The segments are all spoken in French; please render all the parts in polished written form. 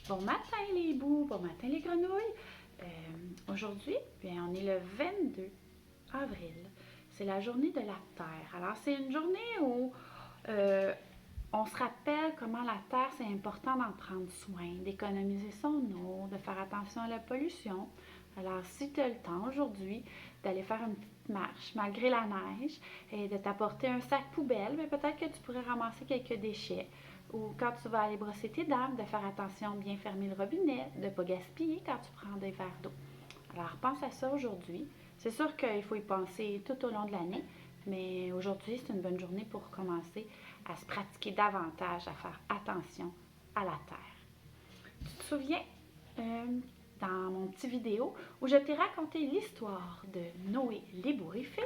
Bon matin les bous, bon matin les grenouilles. Aujourd'hui, bien, on est le 22 avril. C'est la journée de la Terre. Alors, c'est une journée où on se rappelle comment la Terre, c'est important d'en prendre soin, d'économiser son eau, de faire attention à la pollution. Alors, si tu as le temps aujourd'hui d'aller faire une petite marche malgré la neige et de t'apporter un sac poubelle, mais peut-être que tu pourrais ramasser quelques déchets. Ou quand tu vas aller brosser tes dents, de faire attention de bien fermer le robinet, de ne pas gaspiller quand tu prends des verres d'eau. Alors, pense à ça aujourd'hui. C'est sûr qu'il faut y penser tout au long de l'année, mais aujourd'hui, c'est une bonne journée pour commencer à se pratiquer davantage, à faire attention à la terre. Tu te souviens dans mon petit vidéo où je t'ai raconté l'histoire de Noé l'ébouriffé?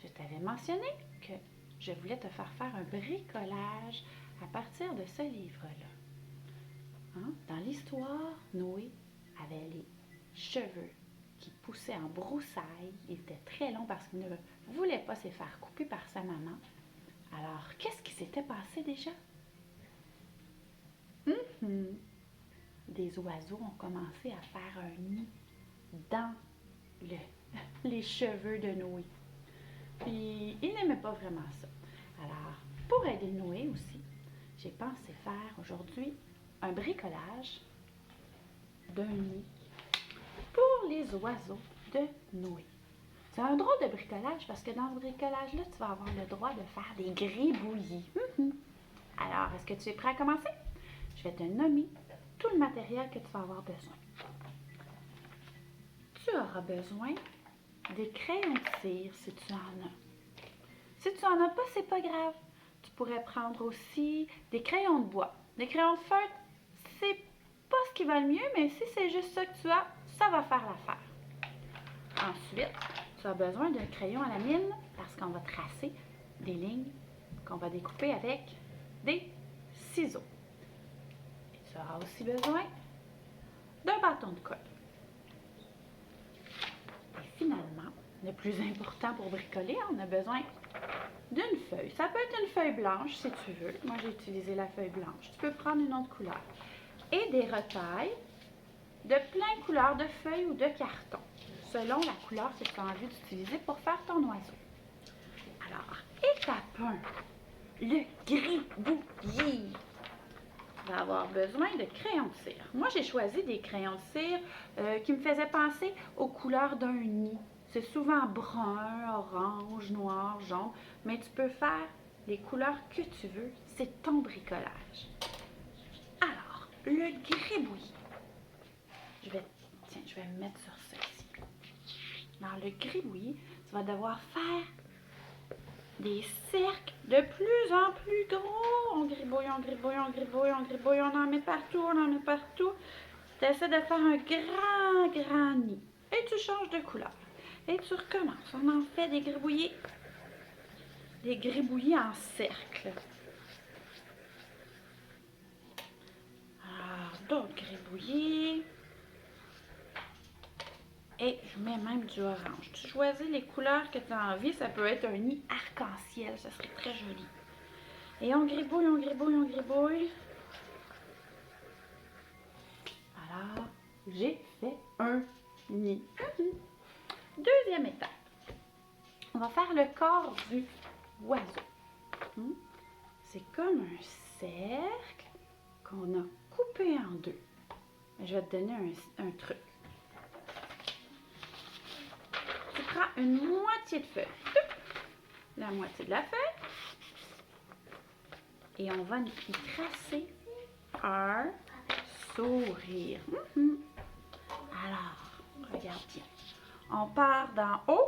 Je t'avais mentionné que je voulais te faire faire un bricolage à partir de ce livre-là. Hein? Dans l'histoire, Noé avait les cheveux qui poussaient en broussailles. Il était très long parce qu'il ne voulait pas se faire couper par sa maman. Alors, qu'est-ce qui s'était passé déjà? Des oiseaux ont commencé à faire un nid dans les cheveux de Noé. Puis, il n'aimait pas vraiment ça. Alors, pour aider Noé aussi, j'ai pensé faire aujourd'hui un bricolage d'un nid pour les oiseaux de Noé. C'est un drôle de bricolage parce que dans ce bricolage-là, tu vas avoir le droit de faire des gribouillis. Alors, est-ce que tu es prêt à commencer? Je vais te nommer tout le matériel que tu vas avoir besoin. Tu auras besoin des crayons de cire si tu en as. Si tu n'en as pas, c'est pas grave. Tu pourrais prendre aussi des crayons de bois. Des crayons de feutre, c'est pas ce qui va le mieux, mais si c'est juste ça que tu as, ça va faire l'affaire. Ensuite, tu as besoin d'un crayon à la mine parce qu'on va tracer des lignes qu'on va découper avec des ciseaux. Et tu auras aussi besoin d'un bâton de colle. Et finalement, le plus important pour bricoler, on a besoin d'une feuille. Ça peut être une feuille blanche si tu veux. Moi, j'ai utilisé la feuille blanche. Tu peux prendre une autre couleur. Et des retailles de plein de couleurs de feuilles ou de carton, selon la couleur que tu as envie d'utiliser pour faire ton oiseau. Alors, étape 1, le gribouillis. Tu vas avoir besoin de crayons de cire. Moi, j'ai choisi des crayons de cire qui me faisaient penser aux couleurs d'un nid. C'est souvent brun, orange, noir, jaune, mais tu peux faire les couleurs que tu veux. C'est ton bricolage. Alors, le gribouillis. Je vais me mettre sur ceci. Dans le gribouillis, tu vas devoir faire des cercles de plus en plus gros. On gribouille, on gribouille, on gribouille, on gribouille, on en met partout, on en met partout. Tu essaies de faire un grand nid. Et tu changes de couleur. Et tu recommences. On en fait des gribouillis en cercle. Alors, d'autres gribouillis. Et je mets même du orange. Tu choisis les couleurs que tu as envie. Ça peut être un nid arc-en-ciel. Ça serait très joli. Et on gribouille, on gribouille, on gribouille. Alors, j'ai fait un nid. Deuxième étape. On va faire le corps du oiseau. C'est comme un cercle qu'on a coupé en deux. Je vais te donner un truc. Tu prends une moitié de feuille, la moitié de la feuille, et on va y tracer un sourire. Alors, regarde bien. On part d'en haut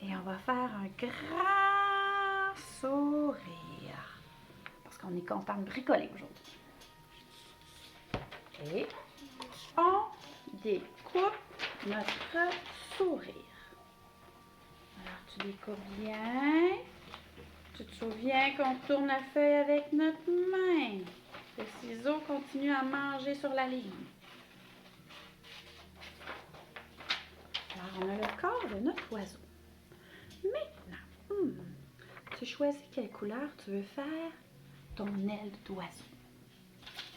et on va faire un grand sourire parce qu'on est content de bricoler aujourd'hui. Et on découpe notre sourire. Alors, tu découpes bien. Tu te souviens qu'on tourne la feuille avec notre main. Le ciseau continue à manger sur la ligne. Alors, on a le corps de notre oiseau. Maintenant, tu choisis quelle couleur tu veux faire ton aile d'oiseau.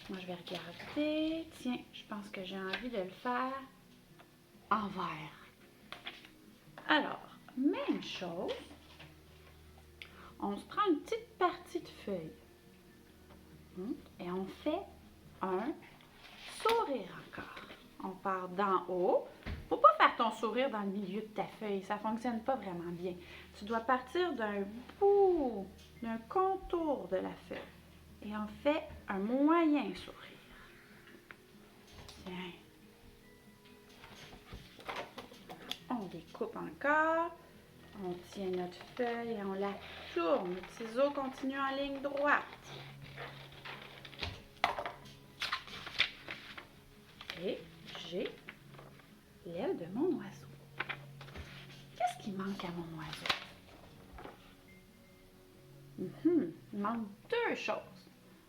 Moi, je vais regarder. Tiens, je pense que j'ai envie de le faire en vert. Alors, même chose. On se prend une petite partie de feuille. Et on fait un sourire encore. On part d'en haut. Faut pas faire ton sourire dans le milieu de ta feuille. Ça fonctionne pas vraiment bien. Tu dois partir d'un bout, d'un contour de la feuille. Et on fait un moyen sourire. Tiens. On découpe encore. On tient notre feuille et on la tourne. Le ciseau continue en ligne droite. Et j'ai l'aile de mon oiseau. Qu'est-ce qui manque à mon oiseau? Il manque deux choses.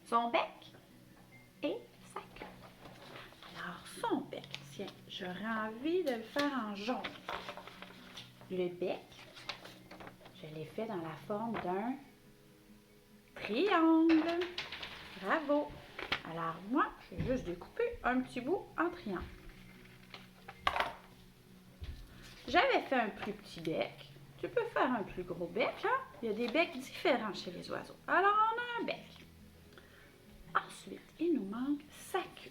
Son bec et sa queue. Alors, son bec, tiens, j'aurais envie de le faire en jaune. Le bec, je l'ai fait dans la forme d'un triangle. Bravo! Alors, moi, je vais juste découper un petit bout en triangle. J'avais fait un plus petit bec. Tu peux faire un plus gros bec, hein? Il y a des becs différents chez les oiseaux. Alors, on a un bec. Ensuite, il nous manque sa queue.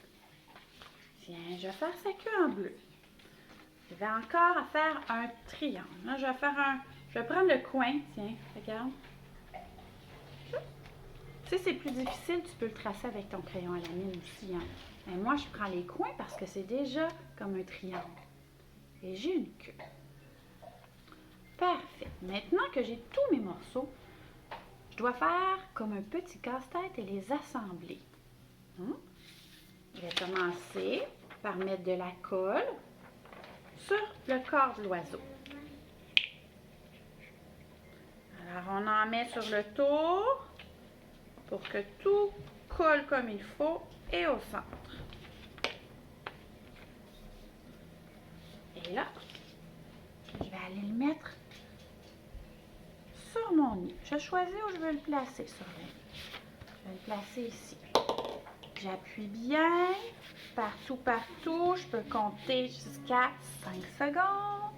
Tiens, je vais faire sa queue en bleu. Je vais encore faire un triangle. Là, je vais prendre le coin. Tiens, regarde. Si c'est plus difficile, tu peux le tracer avec ton crayon à la mine aussi. Hein? Mais moi, je prends les coins parce que c'est déjà comme un triangle. Et j'ai une queue. Parfait. Maintenant que j'ai tous mes morceaux, je dois faire comme un petit casse-tête et les assembler. Je vais commencer par mettre de la colle sur le corps de l'oiseau. Alors, on en met sur le tour pour que tout colle comme il faut et au centre. Et là, je vais aller le mettre sur mon nid. Je choisis où je veux le placer sur le nid. Je vais le placer ici. J'appuie bien, partout, partout. Je peux compter jusqu'à 5 secondes.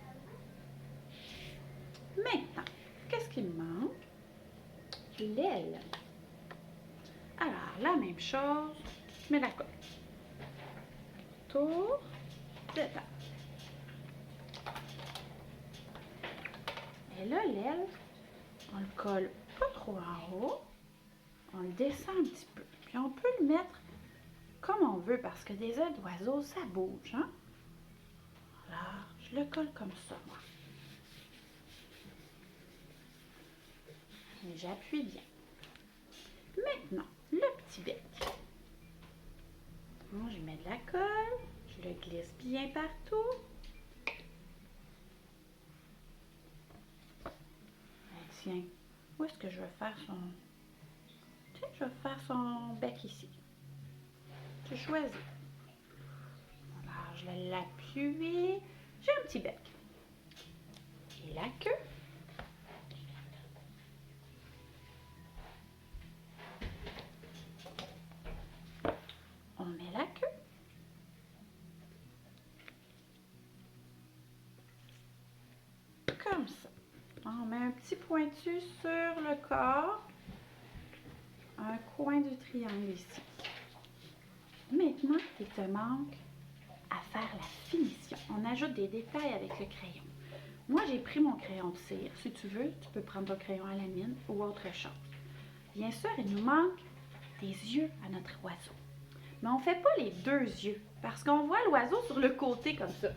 Maintenant, qu'est-ce qu'il me manque? L'aile. Alors, la même chose, je mets la colle. Tour, dedans. Et là, l'aile, on le colle pas trop en haut. On le descend un petit peu. Puis on peut le mettre comme on veut parce que des ailes d'oiseaux, ça bouge. Hein? Alors, je le colle comme ça, moi. Et j'appuie bien. Maintenant, le petit bec. Bon, je mets de la colle. Je le glisse bien partout. Et tiens, où est-ce que je vais faire son... Tiens, je vais faire son bec ici. Je choisis. Alors, je vais l'appuyer. J'ai un petit bec. Et la queue. On met la queue. Comme ça. On met un petit pointu sur le corps. Un coin du triangle ici. Maintenant, il te manque à faire la finition. On ajoute des détails avec le crayon. Moi, j'ai pris mon crayon de cire. Si tu veux, tu peux prendre ton crayon à la mine ou autre chose. Bien sûr, il nous manque des yeux à notre oiseau. Mais on ne fait pas les deux yeux parce qu'on voit l'oiseau sur le côté comme ça.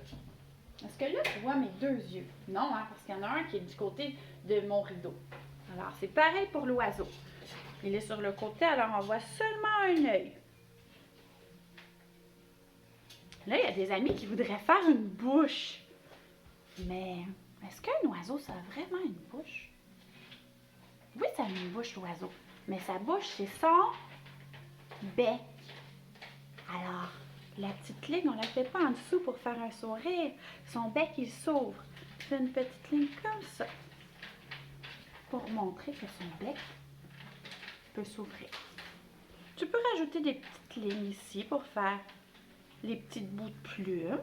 Est-ce que là, tu vois mes deux yeux? Non, hein, parce qu'il y en a un qui est du côté de mon rideau. Alors, c'est pareil pour l'oiseau. Il est sur le côté, alors on voit seulement un œil. Là, il y a des amis qui voudraient faire une bouche. Mais est-ce qu'un oiseau, ça a vraiment une bouche? Oui, ça a une bouche, l'oiseau. Mais sa bouche, c'est son bec. Alors, la petite ligne, on ne la fait pas en dessous pour faire un sourire. Son bec, il s'ouvre. Je fais une petite ligne comme ça pour montrer que son bec peut s'ouvrir. Tu peux rajouter des petites lignes ici pour faire les petites bouts de plumes.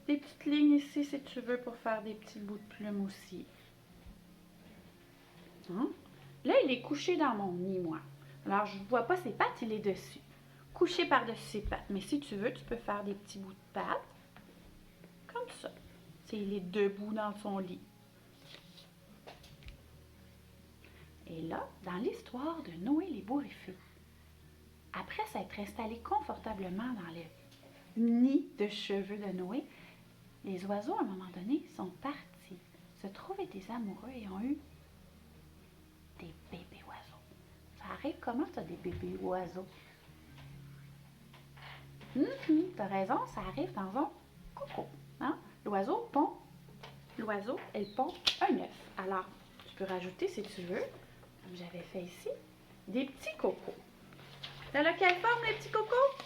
Des petites lignes ici si tu veux pour faire des petits bouts de plumes aussi. Hein? Là, il est couché dans mon nid, moi. Alors, je ne vois pas ses pattes, il est dessus. Couché par-dessus ses pattes. Mais si tu veux, tu peux faire des petits bouts de pattes. Comme ça. Il est debout dans son lit. Et là, dans l'histoire de Noé l'ébouriffé, après s'être installé confortablement dans le nid de cheveux de Noé, les oiseaux, à un moment donné, sont partis se trouver des amoureux et ont eu des bébés oiseaux. Ça arrive comment, ça, des bébés oiseaux? T'as raison, ça arrive dans un coco. Hein? L'oiseau, elle pond un œuf. Alors, tu peux rajouter, si tu veux, comme j'avais fait ici, des petits cocos. T'as là quelle forme, les petits cocos?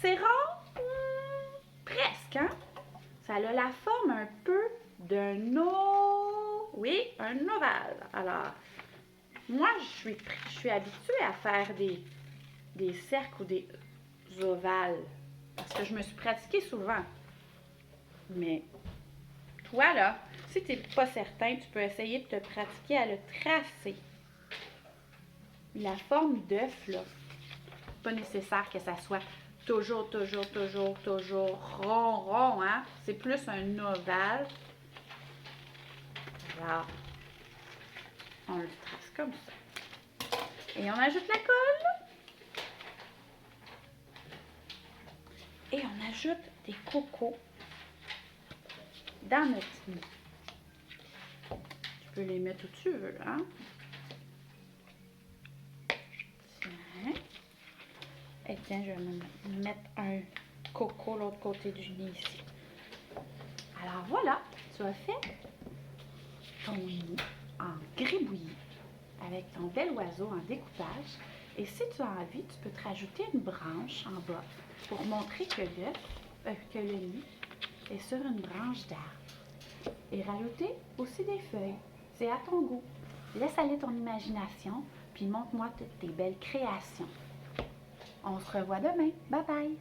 C'est rond? Presque, hein? Ça a la forme un peu d'un oui, un ovale. Alors, moi, je suis habituée à faire des cercles ou des ovales parce que je me suis pratiquée souvent. Mais toi, là, si tu n'es pas certain, tu peux essayer de te pratiquer à le tracer. La forme d'œuf, là, pas nécessaire que ça soit toujours rond, hein? C'est plus un ovale. Alors, on le trace comme ça. Et on ajoute la colle. Et on ajoute des cocos dans notre nid. Tu peux les mettre où tu veux, hein? Tiens. Et tiens, je vais mettre un coco de l'autre côté du nid ici. Alors voilà, tu as fait ton nid en gribouillis avec ton bel oiseau en découpage. Et si tu as envie, tu peux te rajouter une branche en bas pour montrer que que le nid est sur une branche d'arbre. Et rajouter aussi des feuilles. C'est à ton goût. Laisse aller ton imagination, puis montre-moi toutes tes belles créations. On se revoit demain. Bye bye!